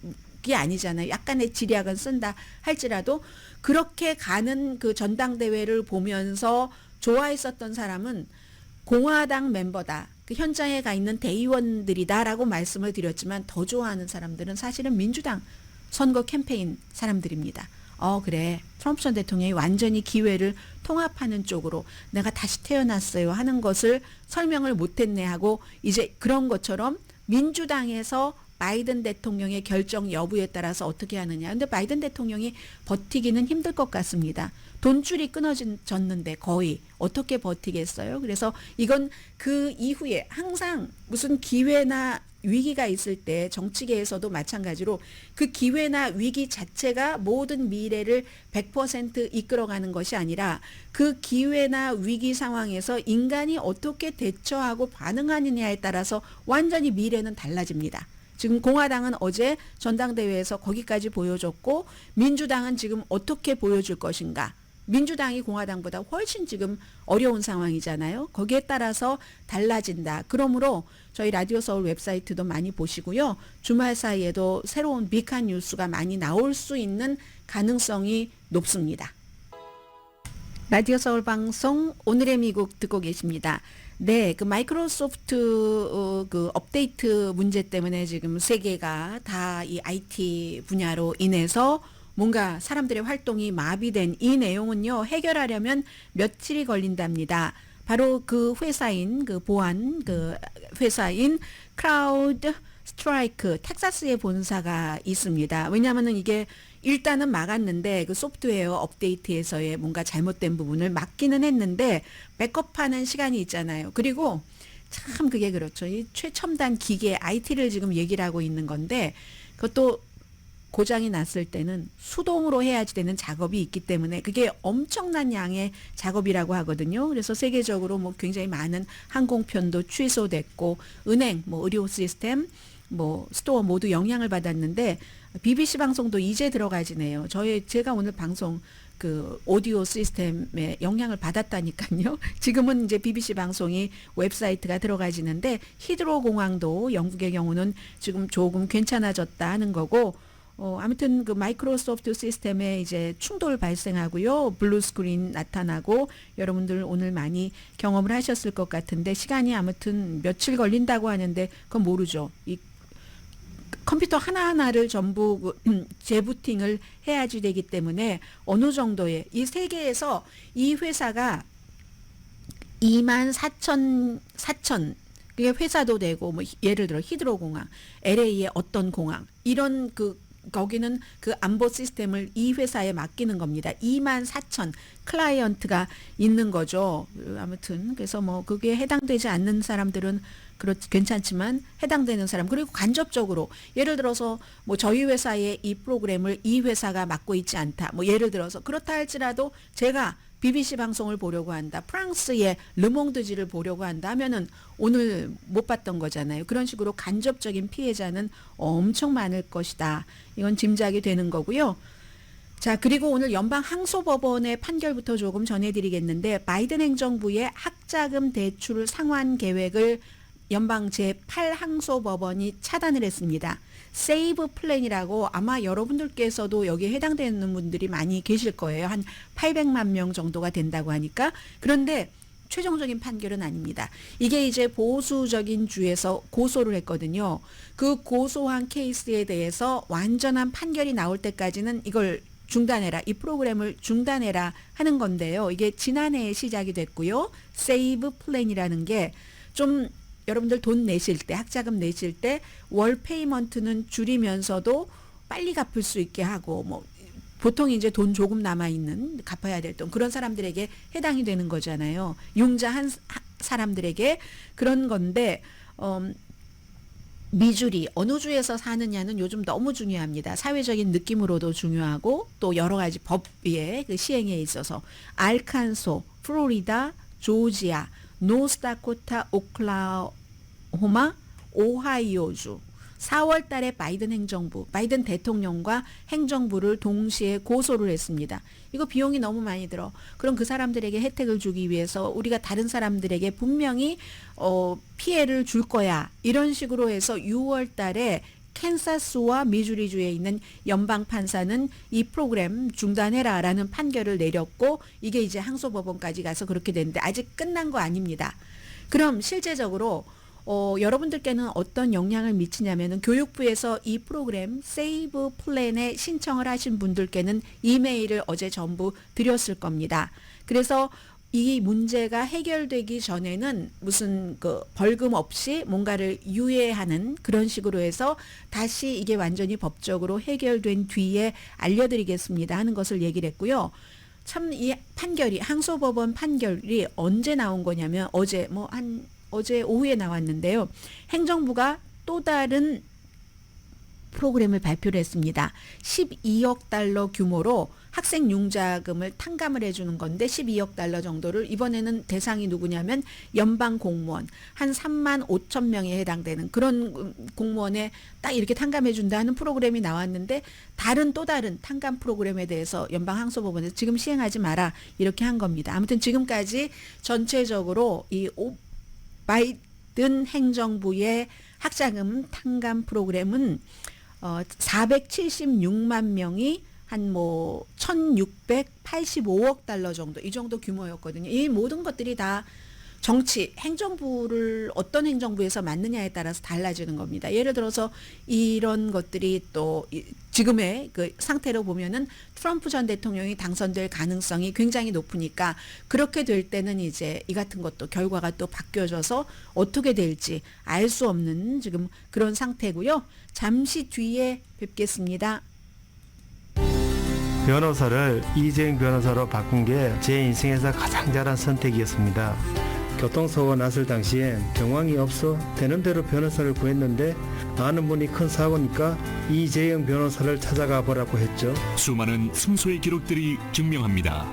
게 아니잖아요. 약간의 지략은 쓴다 할지라도 그렇게 가는 그 전당대회를 보면서 좋아했었던 사람은 공화당 멤버다, 그 현장에 가 있는 대의원들이다라고 말씀을 드렸지만, 더 좋아하는 사람들은 사실은 민주당 선거 캠페인 사람들입니다. 그래, 트럼프 전 대통령이 완전히 기회를 통합하는 쪽으로 내가 다시 태어났어요 하는 것을 설명을 못했네 하고, 이제 그런 것처럼 민주당에서 바이든 대통령의 결정 여부에 따라서 어떻게 하느냐. 근데 바이든 대통령이 버티기는 힘들 것 같습니다. 돈줄이 끊어졌는데 거의 어떻게 버티겠어요? 그래서 이건 그 이후에 항상 무슨 기회나 위기가 있을 때 정치계에서도 마찬가지로 그 기회나 위기 자체가 모든 미래를 100% 이끌어가는 것이 아니라 그 기회나 위기 상황에서 인간이 어떻게 대처하고 반응하느냐에 따라서 완전히 미래는 달라집니다. 지금 공화당은 어제 전당대회에서 거기까지 보여줬고, 민주당은 지금 어떻게 보여줄 것인가. 민주당이 공화당보다 훨씬 지금 어려운 상황이잖아요. 거기에 따라서 달라진다. 그러므로 저희 라디오 서울 웹사이트도 많이 보시고요. 주말 사이에도 새로운 빅한 뉴스가 많이 나올 수 있는 가능성이 높습니다. 라디오 서울 방송 오늘의 미국 듣고 계십니다. 네, 그 마이크로소프트 그 업데이트 문제 때문에 지금 세계가 다 이 IT 분야로 인해서 뭔가 사람들의 활동이 마비된 이 내용은요, 해결하려면 며칠이 걸린답니다. 바로 그 회사인, 그 보안 그 회사인 크라우드 스트라이크, 텍사스에 본사가 있습니다. 왜냐하면은 이게 일단은 막았는데 그 소프트웨어 업데이트에서의 뭔가 잘못된 부분을 막기는 했는데 백업하는 시간이 있잖아요. 그리고 참 그게 그렇죠. 이 최첨단 기계 IT를 지금 얘기를 하고 있는 건데, 그것도 고장이 났을 때는 수동으로 해야지 되는 작업이 있기 때문에 그게 엄청난 양의 작업이라고 하거든요. 그래서 세계적으로 뭐 굉장히 많은 항공편도 취소됐고 은행, 뭐 의료 시스템, 뭐 스토어 모두 영향을 받았는데 BBC 방송도 이제 들어가지네요. 제가 오늘 방송 그 오디오 시스템에 영향을 받았다니까요. 지금은 이제 BBC 방송이 웹사이트가 들어가지는데 히드로 공항도 영국의 경우는 지금 조금 괜찮아졌다 하는 거고 아무튼 그 마이크로소프트 시스템에 이제 충돌 발생하고요. 블루 스크린 나타나고 여러분들 오늘 많이 경험을 하셨을 것 같은데 시간이 아무튼 며칠 걸린다고 하는데 그건 모르죠. 이 컴퓨터 하나하나를 전부 재부팅을 해야지 되기 때문에 어느 정도의 이 세계에서 이 회사가 24,000 그게 회사도 되고 뭐 예를 들어 히드로 공항, LA의 어떤 공항 이런 거기는 그 안보 시스템을 이 회사에 맡기는 겁니다. 24,000 클라이언트가 있는 거죠. 아무튼 그래서 뭐 그게 해당되지 않는 사람들은 괜찮지만 해당되는 사람 그리고 간접적으로 예를 들어서 뭐 저희 회사의 이 프로그램을 이 회사가 맡고 있지 않다. 뭐 예를 들어서 그렇다 할지라도 제가 BBC 방송을 보려고 한다. 프랑스의 르몽드지를 보려고 한다 하면은 오늘 못 봤던 거잖아요. 그런 식으로 간접적인 피해자는 엄청 많을 것이다. 이건 짐작이 되는 거고요. 자, 그리고 오늘 연방항소법원의 판결부터 조금 전해드리겠는데 바이든 행정부의 학자금 대출 상환 계획을 연방 제8항소법원이 차단을 했습니다. 세이브 플랜이라고 아마 여러분들께서도 여기에 해당되는 분들이 많이 계실 거예요. 한 800만 명 정도가 된다고 하니까. 그런데 최종적인 판결은 아닙니다. 이게 이제 보수적인 주에서 고소를 했거든요. 그 고소한 케이스에 대해서 완전한 판결이 나올 때까지는 이걸 중단해라. 이 프로그램을 중단해라 하는 건데요. 이게 지난해에 시작이 됐고요. 세이브 플랜이라는 게 좀 여러분들 돈 내실 때 학자금 내실 때 월 페이먼트는 줄이면서도 빨리 갚을 수 있게 하고 뭐 보통 이제 돈 조금 남아 있는 갚아야 될 돈 그런 사람들에게 해당이 되는 거잖아요. 융자 사람들에게 그런 건데 미주리 어느 주에서 사느냐는 요즘 너무 중요합니다. 사회적인 느낌으로도 중요하고 또 여러 가지 법의 그 시행에 있어서 알칸소, 플로리다, 조지아, 노스다코타, 오클라호마, 오하이오주 4월 달에 바이든 대통령과 행정부를 동시에 고소를 했습니다. 이거 비용이 너무 많이 들어. 그럼 그 사람들에게 혜택을 주기 위해서 우리가 다른 사람들에게 분명히 피해를 줄 거야. 이런 식으로 해서 6월 달에 캔사스와 미주리주에 있는 연방 판사는 이 프로그램 중단해라라는 판결을 내렸고 이게 이제 항소법원까지 가서 그렇게 됐는데 아직 끝난 거 아닙니다. 그럼 실제적으로 여러분들께는 어떤 영향을 미치냐면은 교육부에서 이 프로그램 세이브 플랜에 신청을 하신 분들께는 이메일을 어제 전부 드렸을 겁니다. 그래서 이 문제가 해결되기 전에는 무슨 그 벌금 없이 뭔가를 유예하는 그런 식으로 해서 다시 이게 완전히 법적으로 해결된 뒤에 알려드리겠습니다 하는 것을 얘기를 했고요. 참 이 판결이 항소법원 판결이 언제 나온 거냐면 어제 오후에 나왔는데요. 행정부가 또 다른 프로그램을 발표를 했습니다. 12억 달러 규모로 학생 융자금을 탕감을 해주는 건데 12억 달러 정도를 이번에는 대상이 누구냐면 연방 공무원 한 3만 5천 명에 해당되는 그런 공무원에 딱 이렇게 탕감해준다 하는 프로그램이 나왔는데 또 다른 탕감 프로그램에 대해서 연방항소법원에서 지금 시행하지 마라 이렇게 한 겁니다. 아무튼 지금까지 전체적으로 이 바이든 행정부의 학자금 탕감 프로그램은 476만 명이 한 1685억 달러 정도 이 정도 규모였거든요. 이 모든 것들이 다 정치, 행정부를 어떤 행정부에서 맡느냐에 따라서 달라지는 겁니다. 예를 들어서 이런 것들이 또 지금의 그 상태로 보면은 트럼프 전 대통령이 당선될 가능성이 굉장히 높으니까 그렇게 될 때는 이제 이 같은 것도 결과가 또 바뀌어져서 어떻게 될지 알 수 없는 지금 그런 상태고요. 잠시 뒤에 뵙겠습니다. 변호사를 이재용 변호사로 바꾼 게 제 인생에서 가장 잘한 선택이었습니다. 교통사고가 났을 당시엔 정황이 없어 되는 대로 변호사를 구했는데 아는 분이 큰 사고니까 이재영 변호사를 찾아가 보라고 했죠. 수많은 승소의 기록들이 증명합니다.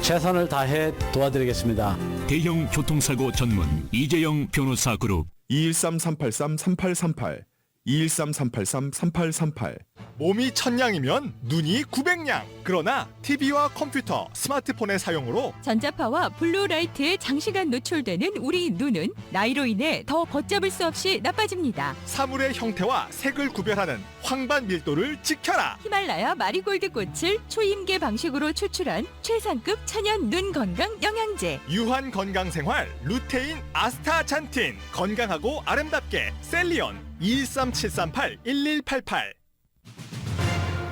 최선을 다해 도와드리겠습니다. 대형 교통사고 전문 이재영 변호사 그룹 213-383-3838 213-383-3838 몸이 1000냥이면 눈이 900냥. 그러나 TV와 컴퓨터, 스마트폰의 사용으로 전자파와 블루라이트에 장시간 노출되는 우리 눈은 나이로 인해 더 걷잡을 수 없이 나빠집니다. 사물의 형태와 색을 구별하는 황반 밀도를 지켜라. 히말라야 마리골드 꽃을 초임계 방식으로 추출한 최상급 천연 눈 건강 영양제. 유한 건강생활 루테인 아스타잔틴. 건강하고 아름답게 셀리온 213-738-1188.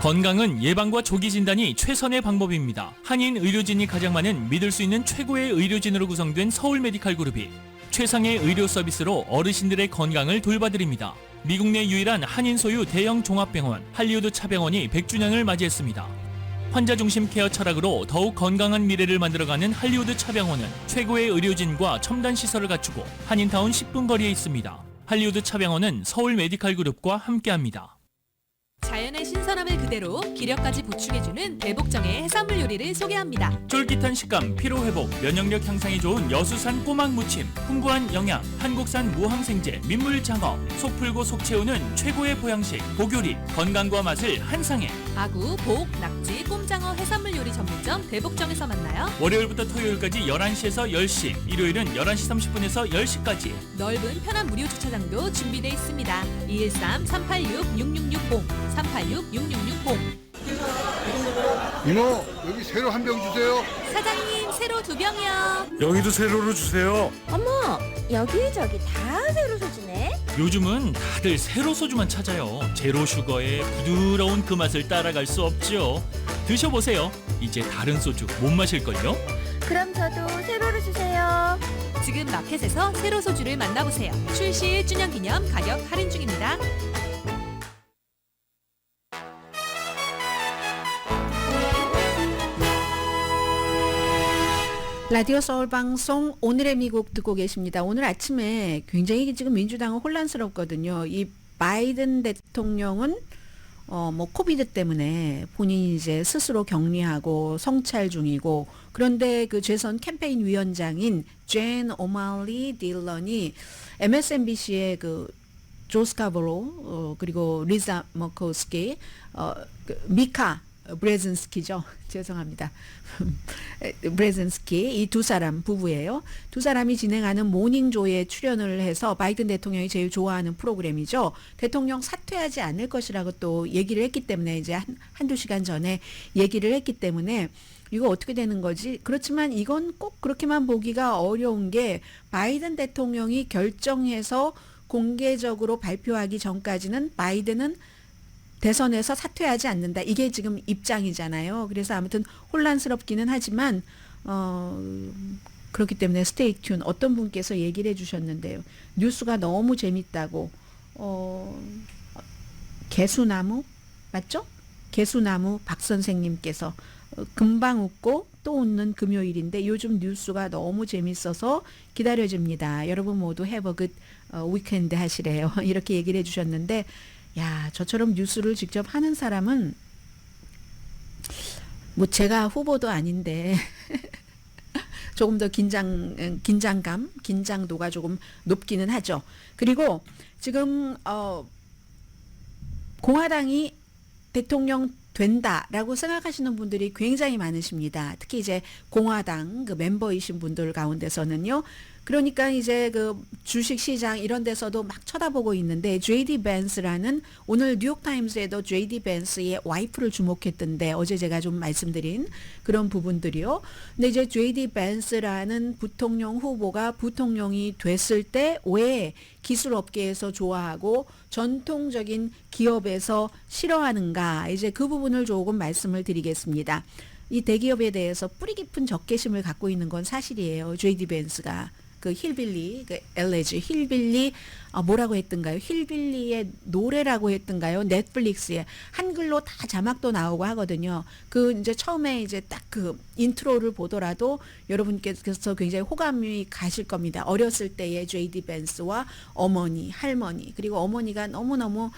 건강은 예방과 조기 진단이 최선의 방법입니다. 한인 의료진이 가장 많은 믿을 수 있는 최고의 의료진으로 구성된 서울 메디칼 그룹이 최상의 의료 서비스로 어르신들의 건강을 돌봐드립니다. 미국 내 유일한 한인 소유 대형 종합병원 할리우드 차병원이 100주년을 맞이했습니다. 환자 중심 케어 철학으로 더욱 건강한 미래를 만들어가는 할리우드 차병원은 최고의 의료진과 첨단 시설을 갖추고 한인타운 10분 거리에 있습니다. 할리우드 차병원은 서울 메디칼 그룹과 함께합니다. 자연의 신선함을 그대로 기력까지 보충해주는 대복정의 해산물 요리를 소개합니다. 쫄깃한 식감, 피로회복, 면역력 향상이 좋은 여수산 꼬막 무침, 풍부한 영양, 한국산 무항생제, 민물 장어, 속 풀고 속 채우는 최고의 보양식, 보교리, 건강과 맛을 한 상에. 아구, 복, 낙지, 꼼장어 해산물 요리 전문점 대복정에서 만나요. 월요일부터 토요일까지 11시에서 10시, 일요일은 11시 30분에서 10시까지. 넓은 편한 무료 주차장도 준비되어 있습니다. 213-386-6660 386-6660. 이모, 여기 새로 한 병 주세요. 사장님, 새로 2병이요. 여기도 세로로 주세요. 어머, 여기저기 다 세로 소주네. 요즘은 다들 세로 소주만 찾아요. 제로 슈거의 부드러운 그 맛을 따라갈 수 없죠. 드셔보세요. 이제 다른 소주 못 마실걸요? 그럼 저도 세로로 주세요. 지금 마켓에서 새로 소주를 만나보세요. 출시 1주년 기념 가격 할인 중입니다. 라디오 서울 방송 오늘의 미국 듣고 계십니다. 오늘 아침에 굉장히 지금 민주당은 혼란스럽거든요. 이 바이든 대통령은 뭐 코비드 때문에 본인이 이제 스스로 격리하고 성찰 중이고, 그런데 그 재선 캠페인 위원장인 젠 오말리 딜런이 MSNBC의 그 조 스카보로 그리고 리자 머코스키 미카 브레즌스키죠. 죄송합니다. 브레즌스키, 이 두 사람 부부예요. 두 사람이 진행하는 모닝조에 출연을 해서 바이든 대통령이 제일 좋아하는 프로그램이죠. 대통령 사퇴하지 않을 것이라고 또 얘기를 했기 때문에, 이제 한두 시간 전에 얘기를 했기 때문에 이거 어떻게 되는 거지? 그렇지만 이건 꼭 그렇게만 보기가 어려운 게, 바이든 대통령이 결정해서 공개적으로 발표하기 전까지는 바이든은 대선에서 사퇴하지 않는다. 이게 지금 입장이잖아요. 그래서 아무튼 혼란스럽기는 하지만 그렇기 때문에 스테이 튠. 어떤 분께서 얘기를 해주셨는데요. 뉴스가 너무 재밌다고. 개수나무 맞죠? 개수나무 박 선생님께서 금방 웃고 또 웃는 금요일인데 요즘 뉴스가 너무 재밌어서 기다려집니다. 여러분 모두 have a good weekend 하시래요. 이렇게 얘기를 해주셨는데, 야, 저처럼 뉴스를 직접 하는 사람은 뭐 제가 후보도 아닌데 조금 더 긴장도가 조금 높기는 하죠. 그리고 지금 공화당이 대통령 된다라고 생각하시는 분들이 굉장히 많으십니다. 특히 이제 공화당 그 멤버이신 분들 가운데서는요. 그러니까 이제 그 주식 시장 이런 데서도 막 쳐다보고 있는데, JD 벤스라는, 오늘 뉴욕타임스에도 JD 벤스의 와이프를 주목했던데, 어제 제가 좀 말씀드린 그런 부분들이요. 근데 이제 JD 벤스라는 부통령 후보가 부통령이 됐을 때 왜 기술업계에서 좋아하고 전통적인 기업에서 싫어하는가, 이제 그 부분을 조금 말씀을 드리겠습니다. 이 대기업에 대해서 뿌리 깊은 적개심을 갖고 있는 건 사실이에요. JD 벤스가. 그 힐빌리, 그 엘레지 힐빌리 뭐라고 했던가요? 힐빌리의 노래라고 했던가요? 넷플릭스에 한글로 다 자막도 나오고 하거든요. 그 이제 처음에 이제 딱 그 인트로를 보더라도 여러분께서 굉장히 호감이 가실 겁니다. 어렸을 때의 J.D. 벤스와 어머니, 할머니, 그리고 어머니가 너무너무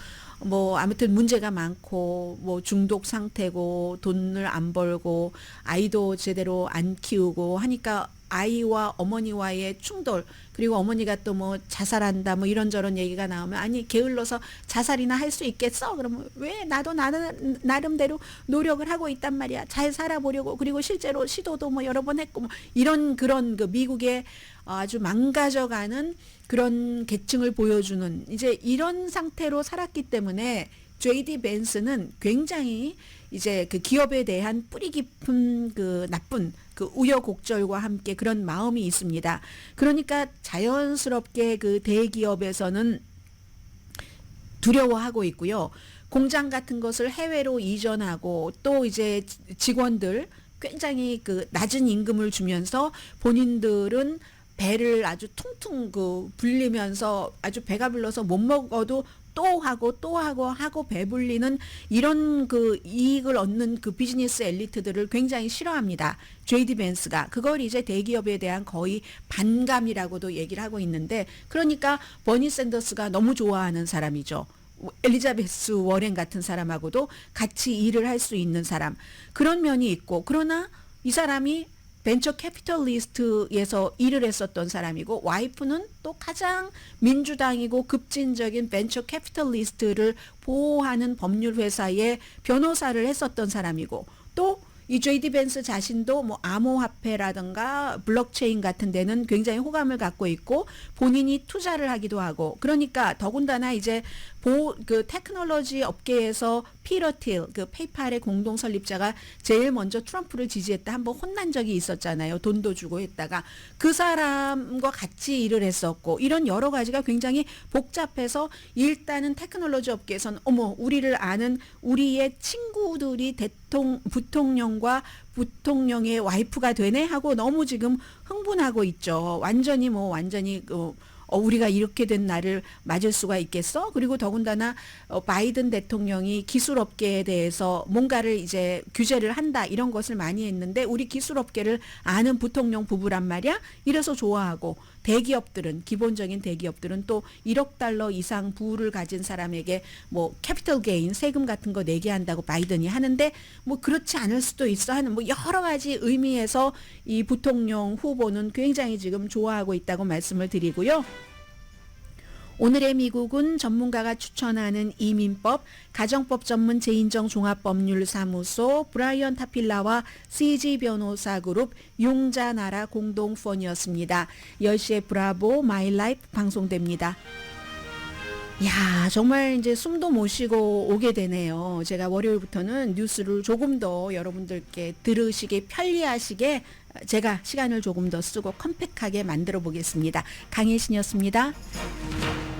뭐 아무튼 문제가 많고 뭐 중독 상태고 돈을 안 벌고 아이도 제대로 안 키우고 하니까 아이와 어머니와의 충돌, 그리고 어머니가 또 뭐 자살한다 뭐 이런저런 얘기가 나오면 아니 게을러서 자살이나 할 수 있겠어? 그러면 왜 나도 나름대로 노력을 하고 있단 말이야. 잘 살아보려고. 그리고 실제로 시도도 뭐 여러 번 했고 뭐 이런 그런 그 미국의 아주 망가져가는 그런 계층을 보여주는 이제 이런 상태로 살았기 때문에 J.D. 벤스는 굉장히 이제 그 기업에 대한 뿌리 깊은 그 나쁜 그 우여곡절과 함께 그런 마음이 있습니다. 그러니까 자연스럽게 그 대기업에서는 두려워하고 있고요. 공장 같은 것을 해외로 이전하고 또 이제 직원들 굉장히 그 낮은 임금을 주면서 본인들은 배를 아주 퉁퉁 그 불리면서 아주 배가 불러서 못 먹어도 또 하고 배불리는 이런 그 이익을 얻는 그 비즈니스 엘리트들을 굉장히 싫어합니다. J.D. 벤스가 그걸 이제 대기업에 대한 거의 반감이라고도 얘기를 하고 있는데, 그러니까 버니 샌더스가 너무 좋아하는 사람이죠. 엘리자베스 워렌 같은 사람하고도 같이 일을 할 수 있는 사람, 그런 면이 있고, 그러나 이 사람이 벤처 캐피털리스트에서 일을 했었던 사람이고 와이프는 또 가장 민주당이고 급진적인 벤처 캐피털리스트를 보호하는 법률 회사의 변호사를 했었던 사람이고, 또 이 J.D. 벤스 자신도 뭐 암호화폐라든가 블록체인 같은 데는 굉장히 호감을 갖고 있고 본인이 투자를 하기도 하고, 그러니까 더군다나 이제 그 테크놀로지 업계에서 피터 틸, 그 페이팔의 공동 설립자가 제일 먼저 트럼프를 지지했다 한번 혼난 적이 있었잖아요. 돈도 주고 했다가 그 사람과 같이 일을 했었고, 이런 여러 가지가 굉장히 복잡해서 일단은 테크놀로지 업계에서는 어머 우리를 아는 우리의 친구들이 부통령과 부통령의 와이프가 되네 하고 너무 지금 흥분하고 있죠. 완전히 우리가 이렇게 된 날을 맞을 수가 있겠어? 그리고 더군다나 바이든 대통령이 기술업계에 대해서 뭔가를 이제 규제를 한다 이런 것을 많이 했는데 우리 기술업계를 아는 부통령 부부란 말이야? 이래서 좋아하고, 대기업들은 기본적인 대기업들은 또 1억 달러 이상 부를 가진 사람에게 뭐 캐피털 게인 세금 같은 거 내게 한다고 바이든이 하는데 뭐 그렇지 않을 수도 있어 하는 뭐 여러 가지 의미에서 이 부통령 후보는 굉장히 지금 좋아하고 있다고 말씀을 드리고요. 오늘의 미국은 전문가가 추천하는 이민법, 가정법 전문 재인정 종합법률사무소 브라이언 타필라와 CG 변호사 그룹 용자나라 공동펀이었습니다. 10시에 브라보 마이 라이프 방송됩니다. 야, 정말 이제 숨도 못 쉬고 오게 되네요. 제가 월요일부터는 뉴스를 조금 더 여러분들께 들으시기 편리하시게 제가 시간을 조금 더 쓰고 컴팩하게 만들어 보겠습니다. 강혜신이었습니다.